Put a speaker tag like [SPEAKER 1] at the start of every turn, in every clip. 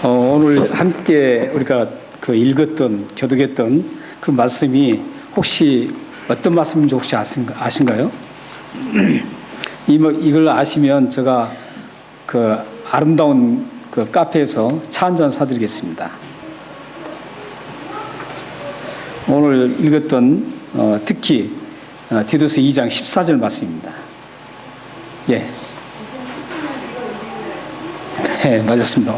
[SPEAKER 1] 오늘 함께 우리가 교독했던 그 말씀이 혹시 어떤 말씀인지 혹시 아신가요? 이걸 아시면 제가 그 아름다운 그 카페에서 차 한잔 사드리겠습니다. 오늘 읽었던 특히 디도서 2장 14절 말씀입니다. 예. 네, 맞았습니다.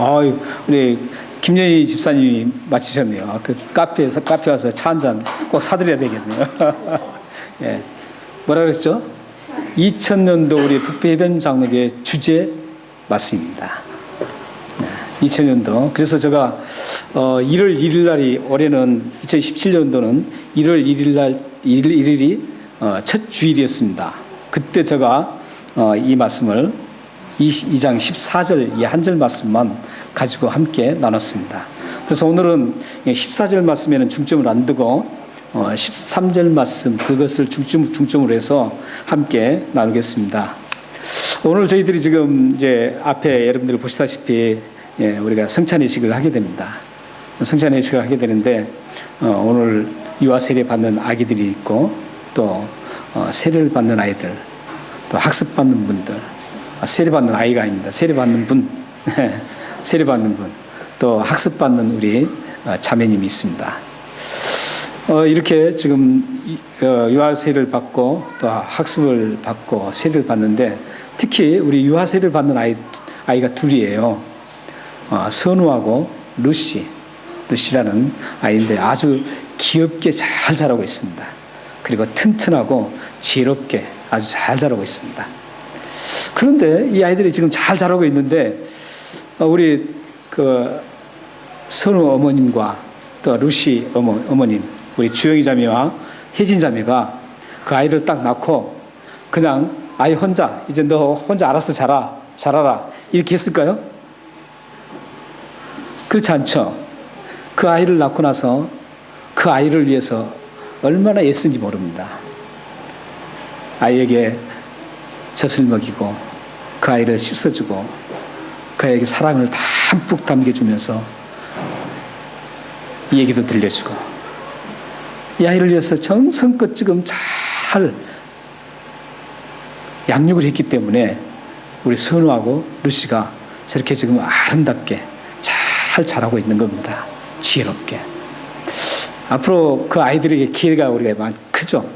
[SPEAKER 1] 우리 김연희 집사님이 맞히셨네요. 그 카페 와서 차 한잔 꼭 사드려야 되겠네요. 예. 뭐라 그랬죠? 2000년도 우리 북부해변 장로교의 주제 말씀입니다. 2000년도. 그래서 제가 1월 1일 날이 올해는 2017년도는 1월 1일이 첫 주일이었습니다. 그때 제가 이 말씀을 2장 14절 이 한 절 말씀만 가지고 함께 나눴습니다. 그래서 오늘은 14절 말씀에는 중점을 안 두고 13절 말씀 그것을 중점으로 해서 함께 나누겠습니다. 오늘 저희들이 지금 이제 앞에 여러분들 보시다시피 우리가 성찬예식을 하게 됩니다. 성찬예식을 하게 되는데 오늘 유아 세례 받는 아기들이 있고 또 세례를 받는 아이들 또 학습 받는 분들 세례받는 아이가 아닙니다. 세례받는 분, 세례받는 분, 또 학습받는 우리 자매님이 있습니다. 이렇게 지금 유아 세례를 받고 또 학습을 받고 세례를 받는데 특히 우리 유아 세례를 받는 아이가 둘이에요. 선우하고 루시라는 아이인데 아주 귀엽게 잘 자라고 있습니다. 그리고 튼튼하고 지혜롭게 아주 잘 자라고 있습니다. 그런데 이 아이들이 지금 잘 자라고 있는데 우리 그 선우 어머님과 또 루시 어머님 우리 주영이 자매와 혜진 자매가 그 아이를 딱 낳고 그냥 아이 혼자 이제 너 혼자 알아서 자라라 이렇게 했을까요? 그렇지 않죠. 그 아이를 낳고 나서 그 아이를 위해서 얼마나 애쓴지 모릅니다. 아이에게 젖을 먹이고 그 아이를 씻어주고 그 아이에게 사랑을 담뿍 담겨주면서 이 얘기도 들려주고 이 아이를 위해서 정성껏 지금 잘 양육을 했기 때문에 우리 선우하고 루시가 저렇게 지금 아름답게 잘 자라고 있는 겁니다. 지혜롭게. 앞으로 그 아이들에게 기회가 우리가 크죠.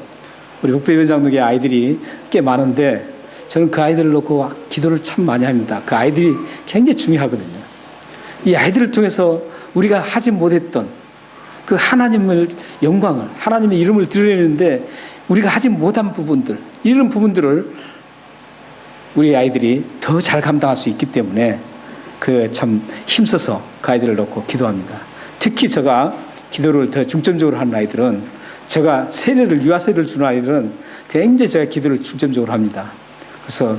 [SPEAKER 1] 우리 북부해변 장로교의 아이들이 꽤 많은데 저는 그 아이들을 놓고 기도를 참 많이 합니다. 그 아이들이 굉장히 중요하거든요. 이 아이들을 통해서 우리가 하지 못했던 그 하나님의 영광을, 하나님의 이름을 드러내는데 우리가 하지 못한 부분들, 이런 부분들을 우리 아이들이 더 잘 감당할 수 있기 때문에 그 참 힘써서 그 아이들을 놓고 기도합니다. 특히 제가 기도를 더 중점적으로 하는 아이들은 제가 유아 세례를 주는 아이들은 굉장히 제가 기도를 중점적으로 합니다. 그래서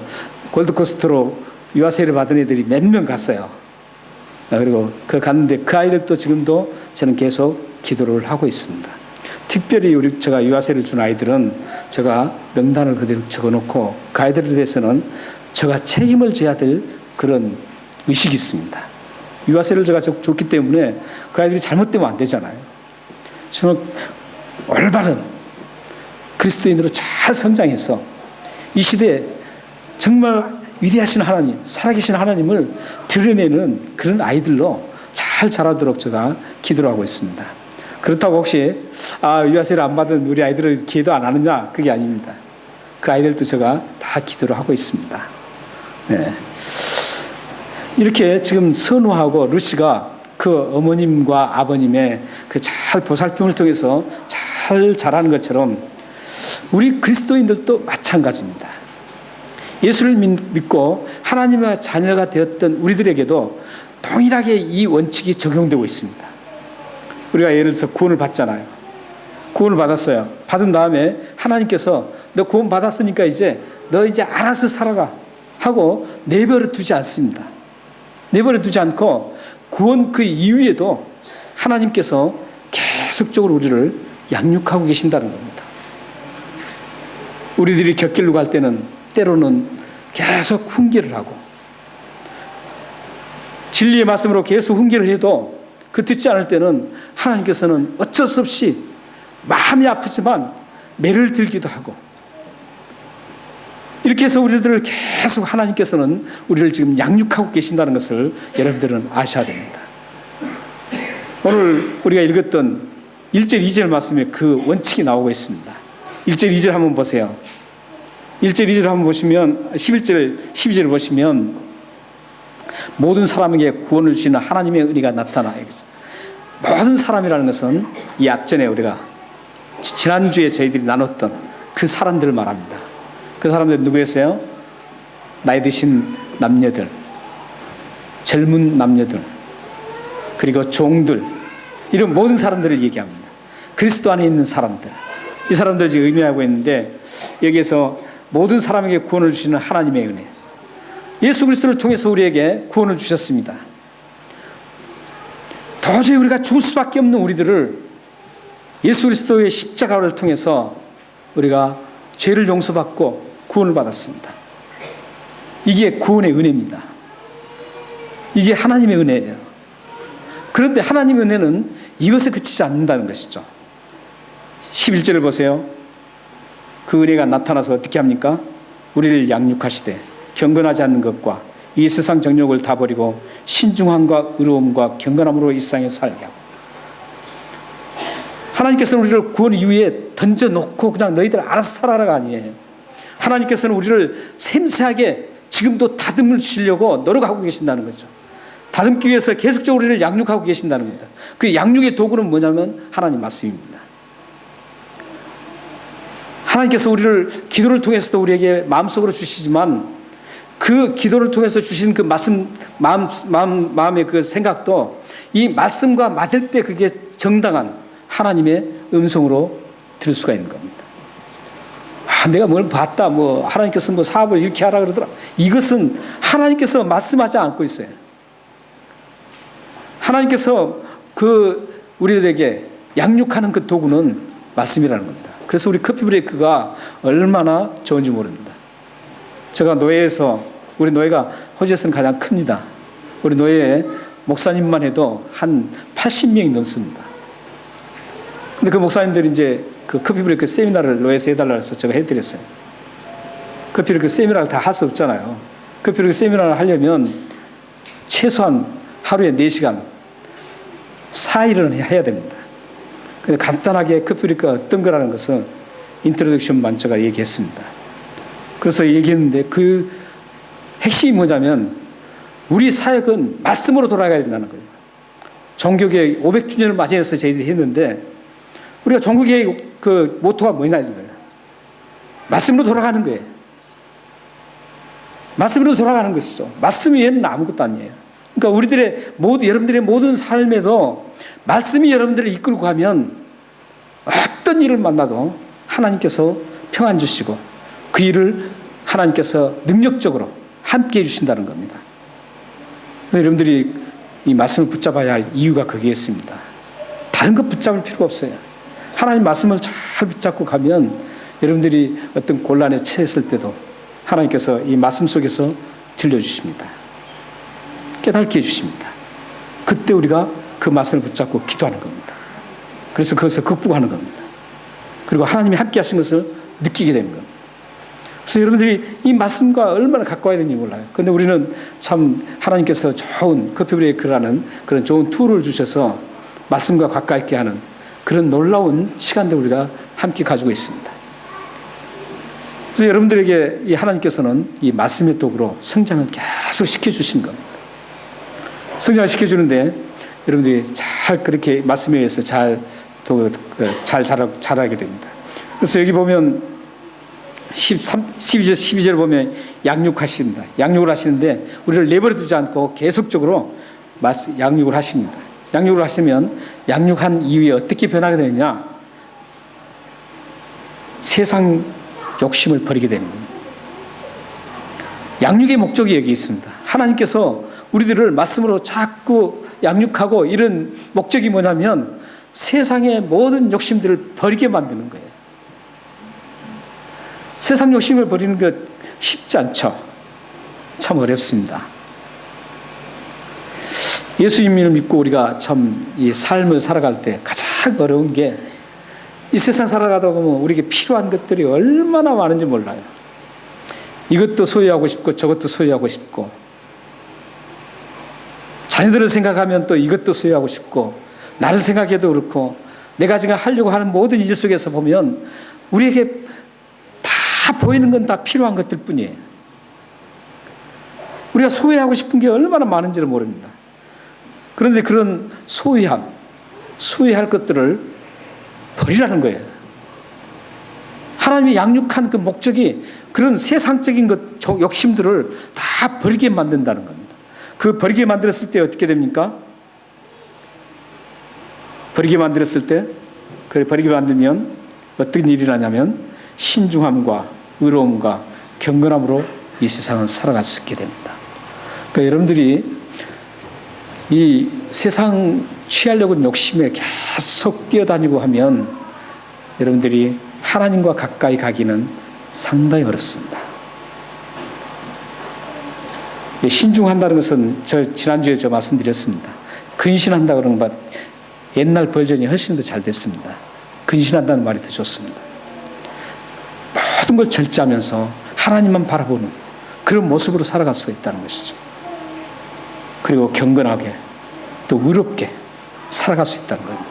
[SPEAKER 1] 골드코스트로 유아 세례 받은 애들이 몇 명 갔어요. 그리고 갔는데 그 아이들도 지금도 저는 계속 기도를 하고 있습니다. 특별히 제가 유아 세례를 준 아이들은 제가 명단을 그대로 적어놓고 그 아이들에 대해서는 제가 책임을 져야 될 그런 의식이 있습니다. 유아 세례를 제가 줬기 때문에 그 아이들이 잘못되면 안 되잖아요. 저는 올바른 그리스도인으로 잘 성장해서 이 시대에 정말 위대하신 하나님, 살아계신 하나님을 드러내는 그런 아이들로 잘 자라도록 제가 기도를 하고 있습니다. 그렇다고 혹시 유아세례 안 받은 우리 아이들을 기도 안 하느냐? 그게 아닙니다. 그 아이들도 제가 다 기도를 하고 있습니다. 네. 이렇게 지금 선우하고 루시가 그 어머님과 아버님의 그 잘 보살핌을 통해서 잘 자라는 것처럼 우리 그리스도인들도 마찬가지입니다. 예수를 믿고 하나님의 자녀가 되었던 우리들에게도 동일하게 이 원칙이 적용되고 있습니다. 우리가 예를 들어서 구원을 받잖아요. 구원을 받았어요. 받은 다음에 하나님께서 너 구원 받았으니까 너 이제 알아서 살아라 하고 내버려 두지 않습니다. 내버려 두지 않고 구원 그 이후에도 하나님께서 계속적으로 우리를 양육하고 계신다는 겁니다. 우리들이 곁길로 갈 때는 때로는 계속 훈계를 하고 진리의 말씀으로 계속 훈계를 해도 그 듣지 않을 때는 하나님께서는 어쩔 수 없이 마음이 아프지만 매를 들기도 하고, 이렇게 해서 우리들을 계속 하나님께서는 우리를 지금 양육하고 계신다는 것을 여러분들은 아셔야 됩니다. 오늘 우리가 읽었던 1절 2절 말씀에 그 원칙이 나오고 있습니다. 1절 2절 한번 보세요. 1절 2절 한번 보시면 11절 12절을 보시면 모든 사람에게 구원을 주시는 하나님의 은혜가 나타나요. 모든 사람이라는 것은 이 앞전에 우리가 지난주에 저희들이 나눴던 그 사람들을 말합니다. 그 사람들 누구였어요? 나이 드신 남녀들, 젊은 남녀들, 그리고 종들, 이런 모든 사람들을 얘기합니다. 그리스도 안에 있는 사람들, 이 사람들을 지금 의미하고 있는데, 여기에서 모든 사람에게 구원을 주시는 하나님의 은혜, 예수 그리스도를 통해서 우리에게 구원을 주셨습니다. 도저히 우리가 죽을 수밖에 없는 우리들을 예수 그리스도의 십자가를 통해서 우리가 죄를 용서받고 구원을 받았습니다. 이게 구원의 은혜입니다. 이게 하나님의 은혜예요. 그런데 하나님의 은혜는 이것에 그치지 않는다는 것이죠. 11절을 보세요. 그 은혜가 나타나서 어떻게 합니까? 우리를 양육하시되 경건하지 않는 것과 이 세상 정욕을 다 버리고 신중함과 의로움과 경건함으로 이 세상에 살게 하고, 하나님께서는 우리를 구원 이후에 던져놓고 그냥 너희들 알아서 살아라가 아니에요. 하나님께서는 우리를 섬세하게 지금도 다듬으시려고 노력하고 계신다는 거죠. 다듬기 위해서 계속적으로 우리를 양육하고 계신다는 겁니다. 그 양육의 도구는 뭐냐면 하나님 말씀입니다. 하나님께서 우리를 기도를 통해서도 우리에게 마음속으로 주시지만, 그 기도를 통해서 주신 그 말씀, 마음의 그 생각도 이 말씀과 맞을 때 그게 정당한 하나님의 음성으로 들을 수가 있는 겁니다. 내가 뭘 봤다, 하나님께서 사업을 이렇게 하라 그러더라. 이것은 하나님께서 말씀하지 않고 있어요. 하나님께서 그 우리들에게 양육하는 그 도구는 말씀이라는 겁니다. 그래서 우리 커피 브레이크가 얼마나 좋은지 모릅니다. 제가 노예에서, 우리 노예가 호주에서는 가장 큽니다. 우리 노예 목사님만 해도 한 80명이 넘습니다. 근데 그 목사님들이 이제 그 커피 브레이크 세미나를 노예에서 해달라 해서 제가 해드렸어요. 커피 브레이크 세미나를 다 할 수 없잖아요. 커피 브레이크 세미나를 하려면 최소한 하루에 4시간, 4일은 해야 됩니다. 근데 간단하게 커피 브레이크가 어떤 거라는 것은 인트로덕션만 제가 얘기했습니다. 그래서 얘기했는데 그 핵심이 뭐냐면 우리 사역은 말씀으로 돌아가야 된다는 거예요. 종교개혁 500주년을 맞이해서 저희들이 했는데, 우리가 종교개혁 그 모토가 뭐냐면 말씀으로 돌아가는 거예요. 말씀으로 돌아가는 것이죠. 말씀 외에는 아무것도 아니에요. 그러니까 여러분들의 모든 삶에도 말씀이 여러분들을 이끌고 가면 어떤 일을 만나도 하나님께서 평안 주시고 그 일을 하나님께서 능력적으로 함께 해주신다는 겁니다. 여러분들이 이 말씀을 붙잡아야 할 이유가 거기에 있습니다. 다른 것 붙잡을 필요가 없어요. 하나님 말씀을 잘 붙잡고 가면 여러분들이 어떤 곤란에 처했을 때도 하나님께서 이 말씀 속에서 들려주십니다. 깨닫게 해주십니다. 그때 우리가 그 말씀을 붙잡고 기도하는 겁니다. 그래서 그것을 극복하는 겁니다. 그리고 하나님이 함께 하신 것을 느끼게 되는 겁니다. 그래서 여러분들이 이 말씀과 얼마나 가까워야 되는지 몰라요. 그런데 우리는 참 하나님께서 좋은 커피 브레이크라는 그런 좋은 툴을 주셔서 말씀과 가까이 있게 하는 그런 놀라운 시간들 우리가 함께 가지고 있습니다. 그래서 여러분들에게 이 하나님께서는 이 말씀의 도구로 성장을 계속 시켜주시는 겁니다. 성장을 시켜주는데 여러분들이 잘 그렇게 말씀에 의해서 잘 자라게 됩니다. 그래서 여기 보면 12절 보면 양육하십니다. 양육을 하시는데 우리를 내버려 두지 않고 계속적으로 양육을 하십니다. 양육을 하시면 양육한 이후에 어떻게 변하게 되느냐? 세상 욕심을 버리게 되는 겁니다. 양육의 목적이 여기 있습니다. 하나님께서 우리들을 말씀으로 자꾸 양육하고 이런 목적이 뭐냐면 세상의 모든 욕심들을 버리게 만드는 거예요. 세상 욕심을 버리는 것 쉽지 않죠. 참 어렵습니다. 예수님을 믿고 우리가 참 이 삶을 살아갈 때 가장 어려운 게 이 세상 살아가다 보면 우리에게 필요한 것들이 얼마나 많은지 몰라요. 이것도 소유하고 싶고 저것도 소유하고 싶고, 자녀들을 생각하면 또 이것도 소유하고 싶고, 나를 생각해도 그렇고, 내가 지금 하려고 하는 모든 일 속에서 보면 우리에게 다 보이는 건 다 필요한 것들 뿐이에요. 우리가 소유하고 싶은 게 얼마나 많은지를 모릅니다. 그런데 그런 소유할 것들을 버리라는 거예요. 하나님이 양육한 그 목적이 그런 세상적인 것, 욕심들을 다 버리게 만든다는 겁니다. 그 버리게 만들었을 때 어떻게 됩니까? 버리게 만들었을 때, 버리게 만들면 어떤 일이 나냐면 신중함과 의로움과 경건함으로 이 세상을 살아갈 수 있게 됩니다. 그러니까 여러분들이 이 세상 취하려고 하는 욕심에 계속 뛰어다니고 하면 여러분들이 하나님과 가까이 가기는 상당히 어렵습니다. 신중한다는 것은 지난주에 말씀드렸습니다. 근신한다 그러는 말, 옛날 버전이 훨씬 더 잘 됐습니다. 근신한다는 말이 더 좋습니다. 모든 걸 절제하면서 하나님만 바라보는 그런 모습으로 살아갈 수가 있다는 것이죠. 그리고 경건하게 또 의롭게 살아갈 수 있다는 거예요.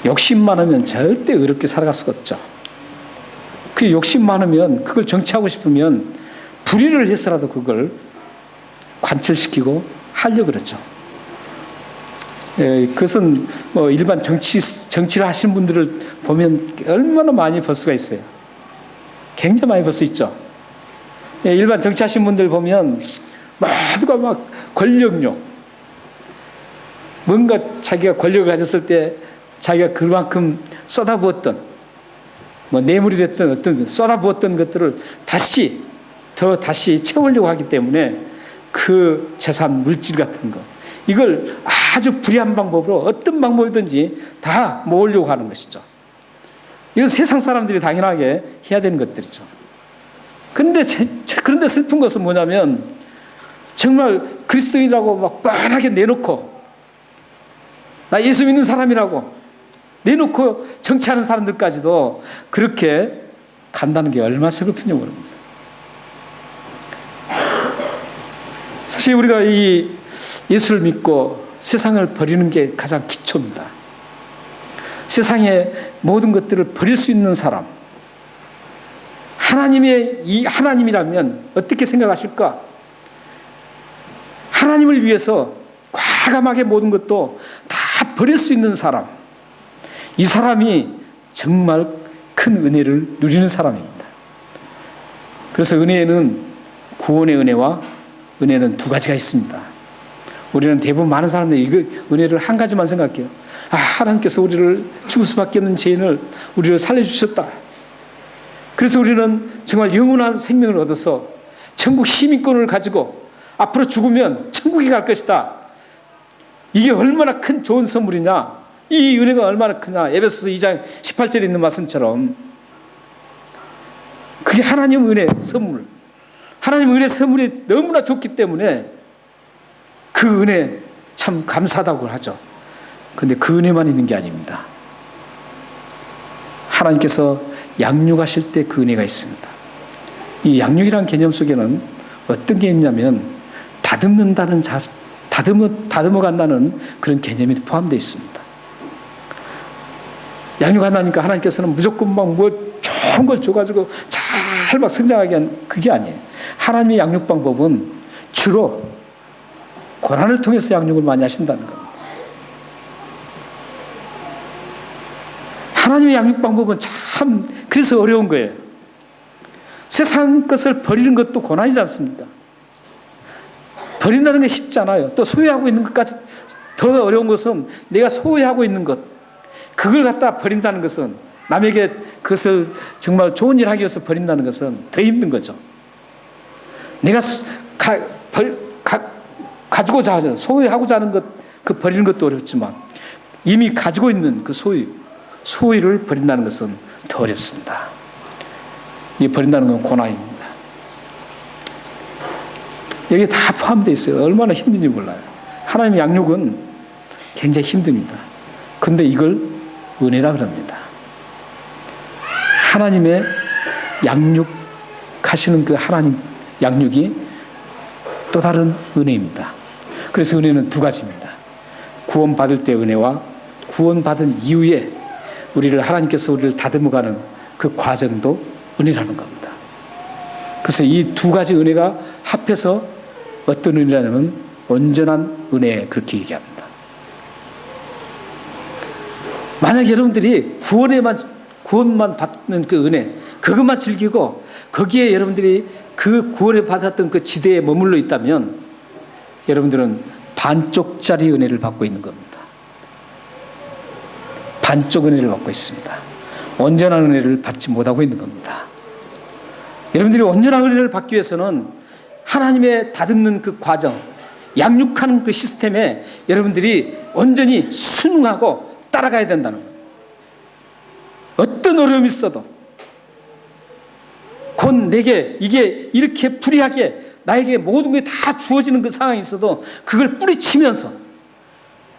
[SPEAKER 1] 욕심 많으면 절대 의롭게 살아갈 수가 없죠. 그 욕심 많으면 그걸 정치하고 싶으면 불의를 해서라도 그걸 관철시키고 하려고 그러죠. 그것은 뭐 일반 정치를 하시는 분들을 보면 얼마나 많이 볼 수가 있어요. 굉장히 많이 볼 수 있죠. 일반 정치하시는 분들 보면 모두가 막 권력욕, 뭔가 자기가 권력을 가졌을 때 자기가 그만큼 쏟아부었던, 뭐 뇌물이 됐던 어떤 쏟아부었던 것들을 다시 채우려고 하기 때문에 그 재산, 물질 같은 거, 이걸 아주 불의한 방법으로 어떤 방법이든지 다 모으려고 하는 것이죠. 이건 세상 사람들이 당연하게 해야 되는 것들이죠. 그런데 슬픈 것은 뭐냐면 정말 그리스도인이라고 막 뻔하게 내놓고, 나 예수 믿는 사람이라고 내놓고 정치하는 사람들까지도 그렇게 간다는 게 얼마나 슬픈지 모릅니다. 사실 우리가 이 예수를 믿고 세상을 버리는 게 가장 기초입니다. 세상의 모든 것들을 버릴 수 있는 사람, 하나님이라면 어떻게 생각하실까? 하나님을 위해서 과감하게 모든 것도 다 버릴 수 있는 사람, 이 사람이 정말 큰 은혜를 누리는 사람입니다. 그래서 은혜는 구원의 은혜와 은혜는 두 가지가 있습니다. 우리는 대부분 많은 사람들이 이거 은혜를 한 가지만 생각해요. 하나님께서 우리를 죽을 수밖에 없는 죄인을 우리를 살려주셨다. 그래서 우리는 정말 영원한 생명을 얻어서 천국 시민권을 가지고 앞으로 죽으면 천국에 갈 것이다. 이게 얼마나 큰 좋은 선물이냐, 이 은혜가 얼마나 크냐. 에베소서 2장 18절에 있는 말씀처럼 그게 하나님 은혜 선물, 하나님 은혜 선물이 너무나 좋기 때문에 그 은혜 참 감사하다고 하죠. 그런데 그 은혜만 있는 게 아닙니다. 하나님께서 양육하실 때 그 은혜가 있습니다. 이 양육이라는 개념 속에는 어떤 게 있냐면 다듬어 간다는 그런 개념이 포함되어 있습니다. 양육한다니까 하나님께서는 무조건 막 뭐 좋은 걸 줘가지고 잘 막 성장하게 한 그게 아니에요. 하나님의 양육 방법은 주로 고난을 통해서 양육을 많이 하신다는 겁니다. 하나님의 양육 방법은 참 그래서 어려운 거예요. 세상 것을 버리는 것도 고난이지 않습니까? 버린다는 게 쉽지 않아요. 또 소유하고 있는 것까지 더 어려운 것은 내가 소유하고 있는 것, 그걸 갖다 버린다는 것은, 남에게 그것을 정말 좋은 일 하기 위해서 버린다는 것은 더 힘든 거죠. 내가 가지고자 하는, 소유하고자 하는 것, 그 버리는 것도 어렵지만 이미 가지고 있는 그 소유를 버린다는 것은 더 어렵습니다. 이 버린다는 건 고난입니다. 여기 다 포함되어 있어요. 얼마나 힘든지 몰라요. 하나님의 양육은 굉장히 힘듭니다. 근데 이걸 은혜라 그럽니다. 하나님의 양육하시는 그 하나님 양육이 또 다른 은혜입니다. 그래서 은혜는 두 가지입니다. 구원받을 때 은혜와 구원받은 이후에 하나님께서 우리를 다듬어가는 그 과정도 은혜라는 겁니다. 그래서 이 두 가지 은혜가 합해서 어떤 은혜라면 온전한 은혜, 그렇게 얘기합니다. 만약 여러분들이 구원만 받는 그 은혜, 그것만 즐기고 거기에 여러분들이 그 구원을 받았던 그 지대에 머물러 있다면 여러분들은 반쪽짜리 은혜를 받고 있는 겁니다. 반쪽 은혜를 받고 있습니다. 온전한 은혜를 받지 못하고 있는 겁니다. 여러분들이 온전한 은혜를 받기 위해서는 하나님의 다듬는 그 과정, 양육하는 그 시스템에 여러분들이 온전히 순응하고 따라가야 된다는 거예요. 어떤 어려움이 있어도 곧 내게 이게 이렇게 불의하게 나에게 모든 게 다 주어지는 그 상황이 있어도 그걸 뿌리치면서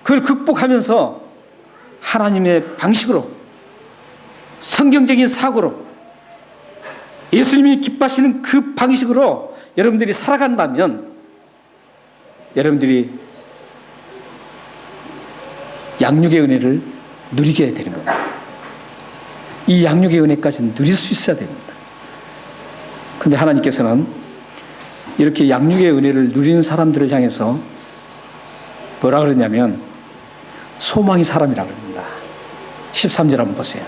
[SPEAKER 1] 그걸 극복하면서 하나님의 방식으로, 성경적인 사고로, 예수님이 기뻐하시는 그 방식으로 여러분들이 살아간다면 여러분들이 양육의 은혜를 누리게 되는 겁니다. 이 양육의 은혜까지는 누릴 수 있어야 됩니다. 그런데 하나님께서는 이렇게 양육의 은혜를 누리는 사람들을 향해서 뭐라 그러냐면 소망이 사람이라고 합니다. 13절 한번 보세요.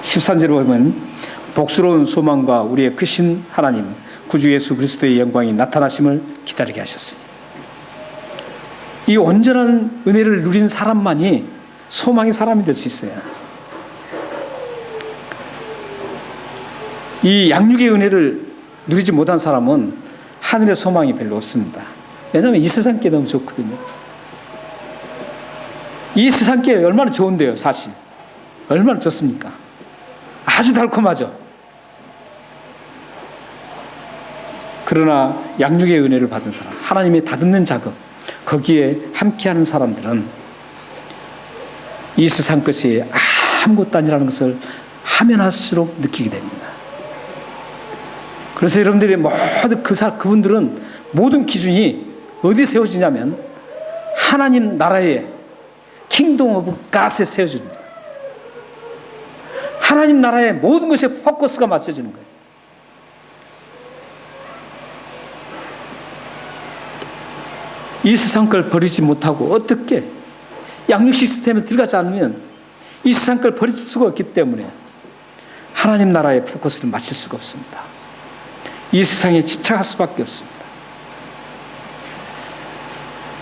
[SPEAKER 1] 13절을 보면 복스러운 소망과 우리의 크신 하나님 구주 예수 그리스도의 영광이 나타나심을 기다리게 하셨으니, 이 온전한 은혜를 누린 사람만이 소망이 사람이 될 수 있어요. 이 양육의 은혜를 누리지 못한 사람은 하늘의 소망이 별로 없습니다. 왜냐하면 이 세상 게 너무 좋거든요. 이 세상 게 얼마나 좋은데요, 사실. 얼마나 좋습니까? 아주 달콤하죠. 그러나 양육의 은혜를 받은 사람, 하나님의 다듬는 작업, 거기에 함께하는 사람들은 이 세상 것이 아무것도 아니라는 것을 하면 할수록 느끼게 됩니다. 그래서 여러분들이 모든 그분들은 모든 기준이 어디에 세워지냐면 하나님 나라의 킹덤 오브 갓에 세워집니다. 하나님 나라의 모든 것에 포커스가 맞춰지는 거예요. 이 세상 걸 버리지 못하고 어떻게 양육 시스템에 들어가지 않으면 이 세상 걸 버릴 수가 없기 때문에 하나님 나라의 포커스를 맞출 수가 없습니다. 이 세상에 집착할 수밖에 없습니다.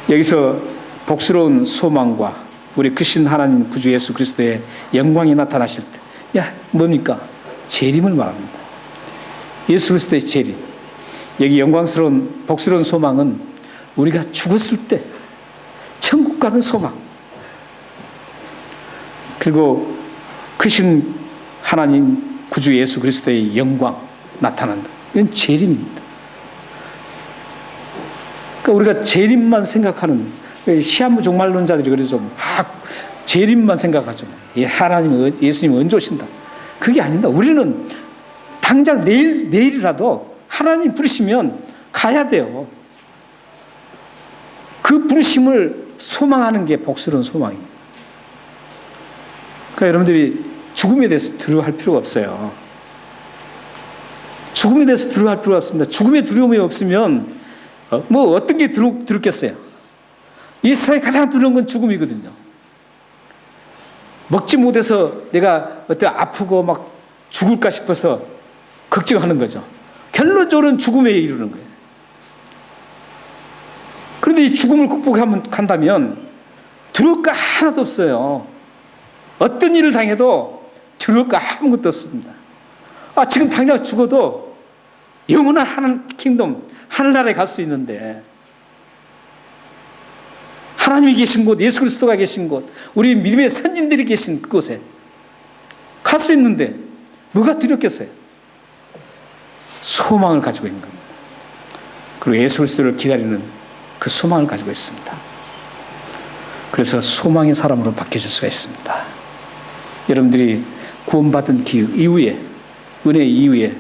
[SPEAKER 1] 여기서 복스러운 소망과 우리 크신 하나님 구주 예수 그리스도의 영광이 나타나실 때, 뭡니까? 재림을 말합니다. 예수 그리스도의 재림. 여기 영광스러운 복스러운 소망은 우리가 죽었을 때 천국 가는 소망, 그리고 크신 하나님 구주 예수 그리스도의 영광 나타난다. 이건 재림입니다. 그러니까 우리가 재림만 생각하는, 시한부 종말론자들이 그래서 막 재림만 생각하죠. 하나님, 예수님 언제 오신다. 그게 아닙니다. 우리는 당장 내일이라도 하나님 부르시면 가야 돼요. 그 부르심을 소망하는 게 복스러운 소망입니다. 그러니까 여러분들이 죽음에 대해서 두려워할 필요가 없어요. 죽음에 대해서 두려워할 필요가 없습니다. 죽음의 두려움이 없으면 어떤 게 두렵겠어요? 이 세상에 가장 두려운 건 죽음이거든요. 먹지 못해서 내가 아프고 막 죽을까 싶어서 걱정하는 거죠. 결론적으로는 죽음에 이르는 거예요. 그런데 이 죽음을 극복한다면 두려울 거 하나도 없어요. 어떤 일을 당해도 두려울 거 아무것도 없습니다. 지금 당장 죽어도 영원한 하나님 킹덤, 하늘나라에 갈 수 있는데, 하나님이 계신 곳, 예수 그리스도가 계신 곳, 우리 믿음의 선진들이 계신 그곳에 갈 수 있는데 뭐가 두렵겠어요? 소망을 가지고 있는 겁니다. 그리고 예수 그리스도를 기다리는 그 소망을 가지고 있습니다. 그래서 소망의 사람으로 바뀌어질 수가 있습니다. 여러분들이 구원받은 이후에, 은혜 이후에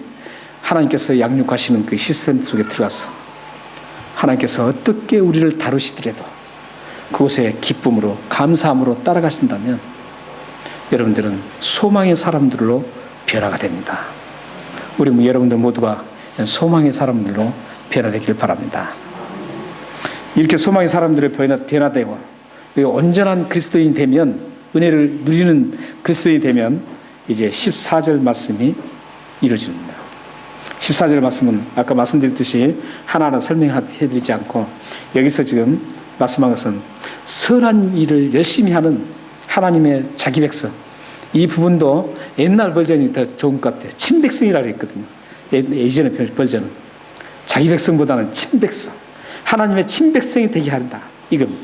[SPEAKER 1] 하나님께서 양육하시는 그 시스템 속에 들어가서 하나님께서 어떻게 우리를 다루시더라도 그곳에 기쁨으로, 감사함으로 따라가신다면 여러분들은 소망의 사람들로 변화가 됩니다. 우리 여러분들 모두가 소망의 사람들로 변화되길 바랍니다. 이렇게 소망의 사람들을 변화되고 온전한 그리스도인이 되면, 은혜를 누리는 그리스도인이 되면 이제 14절 말씀이 이루어집니다. 14절 말씀은 아까 말씀드렸듯이 하나하나 설명해드리지 않고 여기서 지금 말씀한 것은 선한 일을 열심히 하는 하나님의 자기 백성, 이 부분도 옛날 버전이 더 좋은 것 같아요. 친백성이라고 했거든요. 예전의 버전은 자기 백성보다는 친백성, 하나님의 친백성이 되게 한다. 이건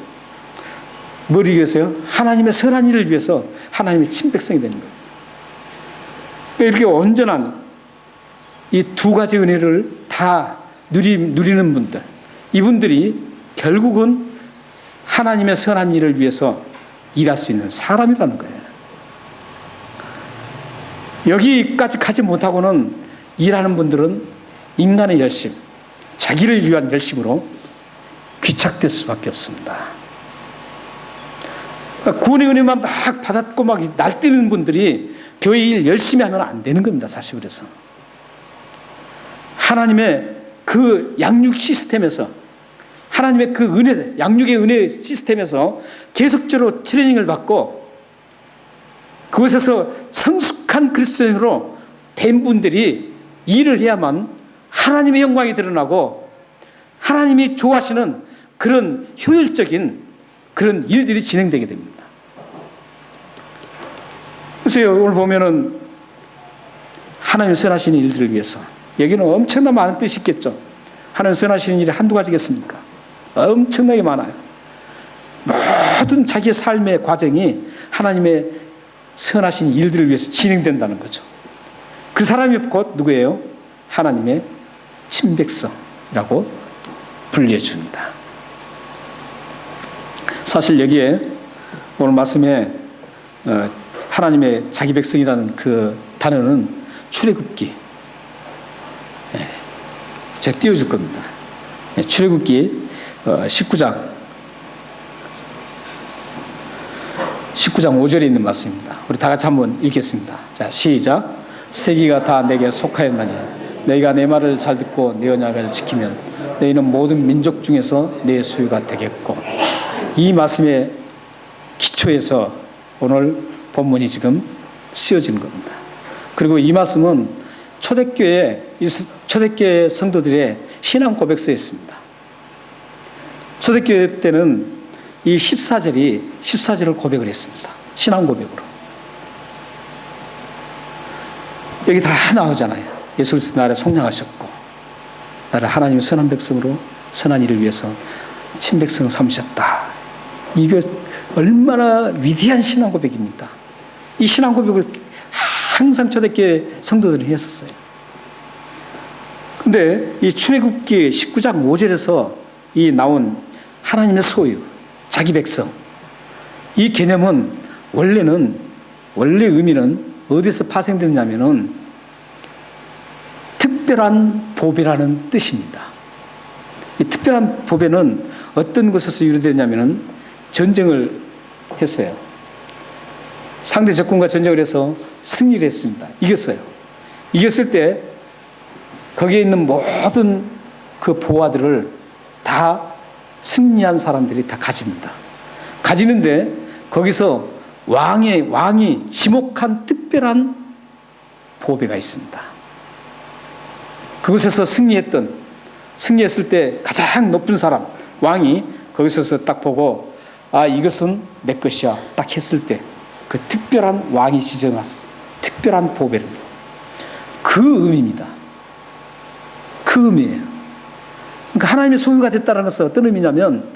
[SPEAKER 1] 뭐를 위해서요? 하나님의 선한 일을 위해서 하나님의 친백성이 되는 거예요. 이렇게 온전한 이 두 가지 은혜를 다 누리는 분들, 이분들이 결국은 하나님의 선한 일을 위해서 일할 수 있는 사람이라는 거예요. 여기까지 가지 못하고는 일하는 분들은 인간의 열심, 자기를 위한 열심으로 귀착될 수밖에 없습니다. 구원의 은혜만 막 받았고 막 날뛰는 분들이 교회 일 열심히 하면 안 되는 겁니다. 사실 그래서 하나님의 그 양육 시스템에서, 하나님의 그 은혜, 양육의 은혜 시스템에서 계속적으로 트레이닝을 받고 그곳에서 성숙한 그리스도인으로 된 분들이 일을 해야만 하나님의 영광이 드러나고 하나님이 좋아하시는 그런 효율적인 그런 일들이 진행되게 됩니다. 그래서 오늘 보면은 하나님 선하시는 일들을 위해서, 여기는 엄청나게 많은 뜻이 있겠죠. 하나님 선하시는 일이 한두 가지겠습니까? 엄청나게 많아요. 모든 자기의 삶의 과정이 하나님의 선하신 일들을 위해서 진행된다는 거죠. 그 사람이 곧 누구예요? 하나님의 친백성이라고 분류해 줍니다. 사실 여기에 오늘 말씀에 하나님의 자기 백성이라는 그 단어는 출애굽기, 제가 띄워줄 겁니다. 출애굽기 19장 5절에 있는 말씀입니다. 우리 다 같이 한번 읽겠습니다. 자, 시작. 세기가 다 내게 속하였나니 너희가 내 말을 잘 듣고 내 언약을 지키면 너희는 모든 민족 중에서 내 소유가 되겠고, 이 말씀의 기초에서 오늘 본문이 지금 쓰여지는 겁니다. 그리고 이 말씀은 초대교회 성도들의 신앙 고백서였습니다. 초대교회 때는 이 14절을 고백을 했습니다. 신앙 고백으로. 여기 다 나오잖아요. 예수 그리스도 나를 속량하셨고 나를 하나님의 선한 백성으로 선한 일을 위해서 친백성 삼으셨다. 이거 얼마나 위대한 신앙 고백입니까? 이 신앙 고백을 항상 초대교회 성도들이 했었어요. 근데 이 출애굽기 19장 5절에서 이 나온 하나님의 소유, 자기 백성, 이 개념은 원래 의미는 어디서 파생됐냐면은 특별한 보배라는 뜻입니다. 이 특별한 보배는 어떤 것에서 유래됐냐면은 전쟁을 했어요. 상대 적군과 전쟁을 해서 승리를 했습니다. 이겼어요. 이겼을 때 거기에 있는 모든 그 보화들을 다 승리한 사람들이 다 가집니다. 가지는데 거기서 왕이 지목한 특별한 보배가 있습니다. 그곳에서 승리했을 때 가장 높은 사람, 왕이 거기서 딱 보고, 아, 이것은 내 것이야. 딱 했을 때 그 특별한 왕이 지정한 특별한 보배를, 그 의미입니다. 그 의미예요. 그러니까 하나님의 소유가 됐다는 것은 어떤 의미냐면,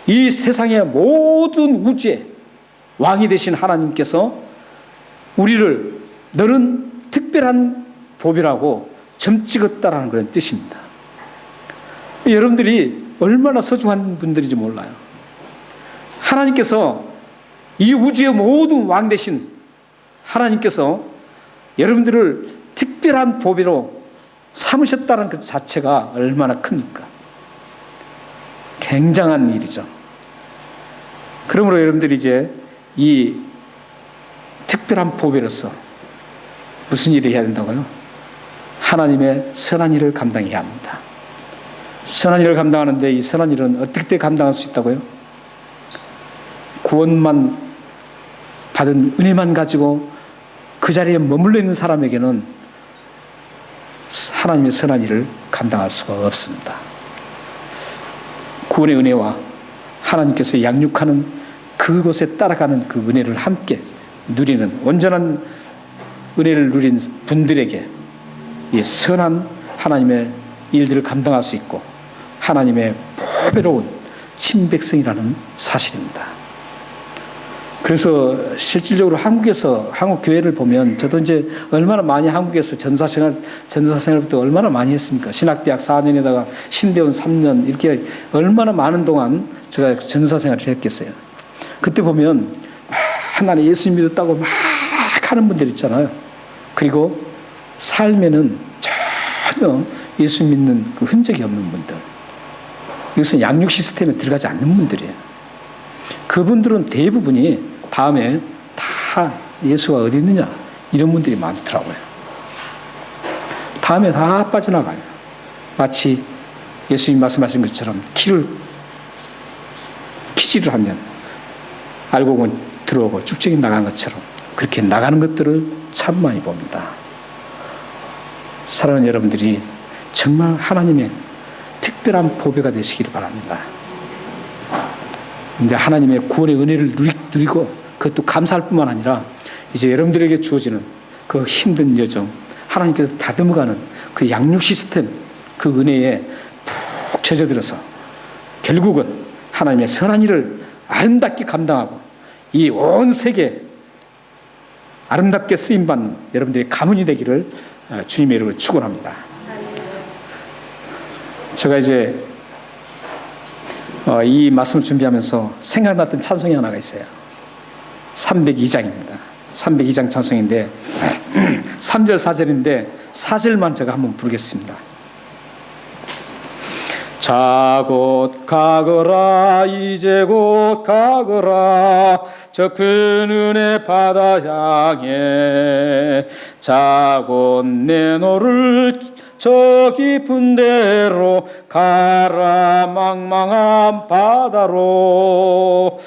[SPEAKER 1] 이 세상의 모든 우주의 왕이 되신 하나님께서 우리를 너는 특별한 보배라고 점 찍었다라는 그런 뜻입니다. 여러분들이 얼마나 소중한 분들인지 몰라요. 하나님께서 이 우주의 모든 왕 대신 하나님께서 여러분들을 특별한 보배로 삼으셨다는 그 자체가 얼마나 큽니까? 굉장한 일이죠. 그러므로 여러분들이 이제 이 특별한 보배로서 무슨 일을 해야 된다고요? 하나님의 선한 일을 감당해야 합니다. 선한 일을 감당하는데 이 선한 일은 어떻게 감당할 수 있다고요? 구원만 받은 은혜만 가지고 그 자리에 머물러 있는 사람에게는 하나님의 선한 일을 감당할 수가 없습니다. 구원의 은혜와 하나님께서 양육하는 그곳에 따라가는 그 은혜를 함께 누리는 온전한 은혜를 누린 분들에게 이 선한 하나님의 일들을 감당할 수 있고 하나님의 보배로운 친백성이라는 사실입니다. 그래서 실질적으로 한국 교회를 보면 저도 이제 얼마나 많이 한국에서 전도사생활부터 얼마나 많이 했습니까? 신학대학 4년에다가 신대원 3년 이렇게 얼마나 많은 동안 제가 전도사생활을 했겠어요. 그때 보면 나는 예수 믿었다고 막 하는 분들 있잖아요. 그리고 삶에는 전혀 예수 믿는 그 흔적이 없는 분들. 이것은 양육 시스템에 들어가지 않는 분들이에요. 그분들은 대부분이 다음에 다 예수가 어디 있느냐 이런 분들이 많더라고요. 다음에 다 빠져나가요. 마치 예수님 말씀하신 것처럼 키질을 하면 알고 보면 들어오고 쭉쭉이 나간 것처럼 그렇게 나가는 것들을 참 많이 봅니다. 사랑하는 여러분들이 정말 하나님의 특별한 보배가 되시기를 바랍니다. 근데 하나님의 구원의 은혜를 누리고 그것도 감사할 뿐만 아니라 이제 여러분들에게 주어지는 그 힘든 여정, 하나님께서 다듬어가는 그 양육 시스템, 그 은혜에 푹 젖어들어서 결국은 하나님의 선한 일을 아름답게 감당하고 이 온 세계 아름답게 쓰임받는 여러분들의 가문이 되기를 주님의 이름으로 축원합니다. 제가 이제 이 말씀을 준비하면서 생각났던 찬송이 하나가 있어요. 302장입니다. 302장 찬송인데 3절 4절인데 4절만 제가 한번 부르겠습니다. 자 곧 가거라 이제 곧 가거라 저 큰 은혜 바다 향해 자 곧 내 너를 저 깊은 데로 가라 망망한 바다로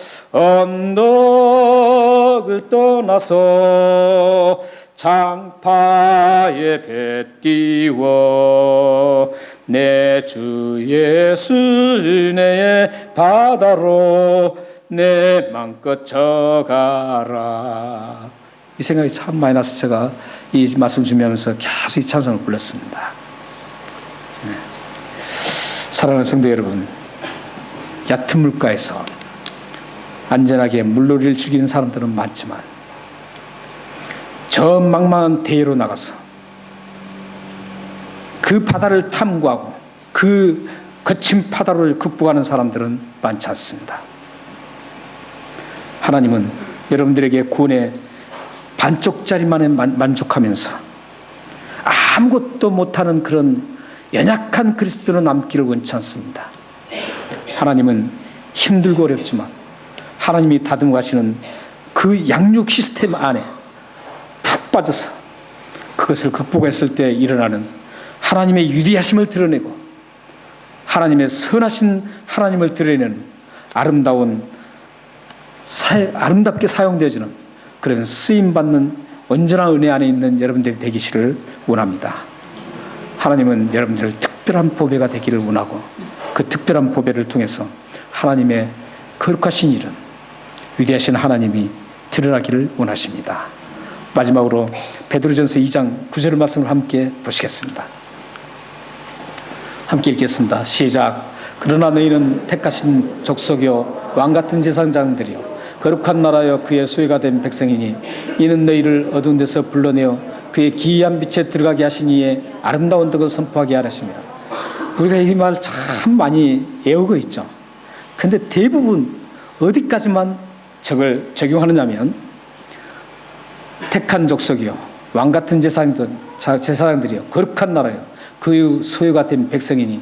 [SPEAKER 1] 언덕을 떠나서 장파에 배 띄워 내 주 예수 은혜의 바다로 내 맘껏 져가라. 이 생각이 참 많이 나서 제가 이 말씀 준비하면서 계속 이 찬송을 불렀습니다. 네. 사랑하는 성도 여러분, 얕은 물가에서 안전하게 물놀이를 즐기는 사람들은 많지만 저 망망한 대해로 나가서 그 바다를 탐구하고 그 거친 바다를 극복하는 사람들은 많지 않습니다. 하나님은 여러분들에게 구원의 반쪽짜리만에 만족하면서 아무것도 못하는 그런 연약한 그리스도로 남기를 원치 않습니다. 하나님은 힘들고 어렵지만 하나님이 다듬어 가시는 그 양육 시스템 안에 푹 빠져서 그것을 극복했을 때 일어나는 하나님의 위대하심을 드러내고 하나님의 선하신 하나님을 드러내는 아름답게 사용되어지는 그런 쓰임받는 온전한 은혜 안에 있는 여러분들이 되기를 원합니다. 하나님은 여러분들을 특별한 보배가 되기를 원하고 그 특별한 보배를 통해서 하나님의 거룩하신 일은 위대하신 하나님이 드러나기를 원하십니다. 마지막으로 베드로전서 2장 9절 말씀을 함께 보시겠습니다. 함께 읽겠습니다. 시작. 그러나 너희는 택하신 족속이요 왕같은 제사장들이요 거룩한 나라여 그의 소유가 된 백성이니 이는 너희를 어두운 데서 불러내어 그의 기이한 빛에 들어가게 하신 이의 아름다운 덕을 선포하게 하심이라. 우리가 이 말 참 많이 외우고 있죠. 근데 대부분 어디까지만 저걸 적용하느냐면 택한 족속이요 왕 같은 제사장들이요 거룩한 나라요 그 소유가 된 백성이니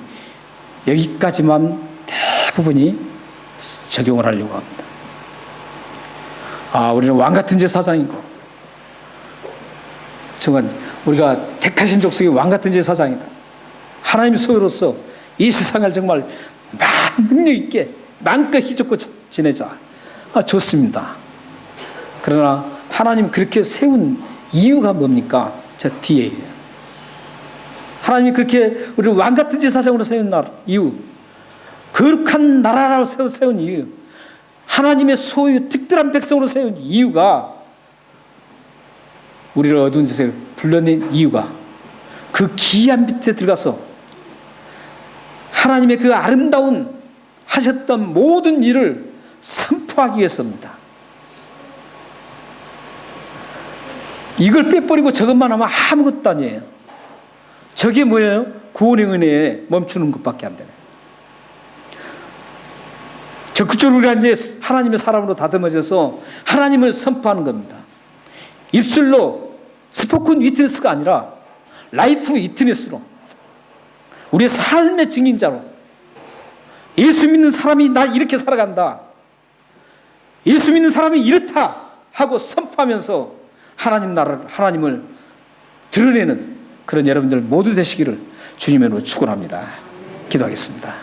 [SPEAKER 1] 여기까지만 대부분이 적용을 하려고 합니다. 우리는 왕 같은 제사장이고 정말 우리가 택하신 족속이 왕 같은 제사장이다. 하나님의 소유로서 이 세상을 정말 능력 있게 마음껏 힘줍고 지내자. 좋습니다. 그러나 하나님 그렇게 세운 이유가 뭡니까? 저 뒤에 하나님이 그렇게 우리를 왕 같은 제사장으로 세운 이유, 거룩한 나라로 세운 이유, 하나님의 소유 특별한 백성으로 세운 이유가 우리를 어두운 데서 불러낸 이유가 그 기이한 밑에 들어가서 하나님의 그 아름다운 하셨던 모든 일을 선포하기 위해서입니다. 이걸 빼버리고 저것만 하면 아무것도 아니에요. 저게 뭐예요? 구원의 은혜에 멈추는 것밖에 안 되네. 적극적으로 우리가 이제 하나님의 사람으로 다듬어져서 하나님을 선포하는 겁니다. 입술로 스포큰 위트니스가 아니라 라이프 위트니스로 우리의 삶의 증인자로 예수 믿는 사람이 나 이렇게 살아간다. 예수 믿는 사람이 이렇다 하고 선포하면서 하나님 나라를 하나님을 드러내는 그런 여러분들 모두 되시기를 주님으로 축원합니다. 기도하겠습니다.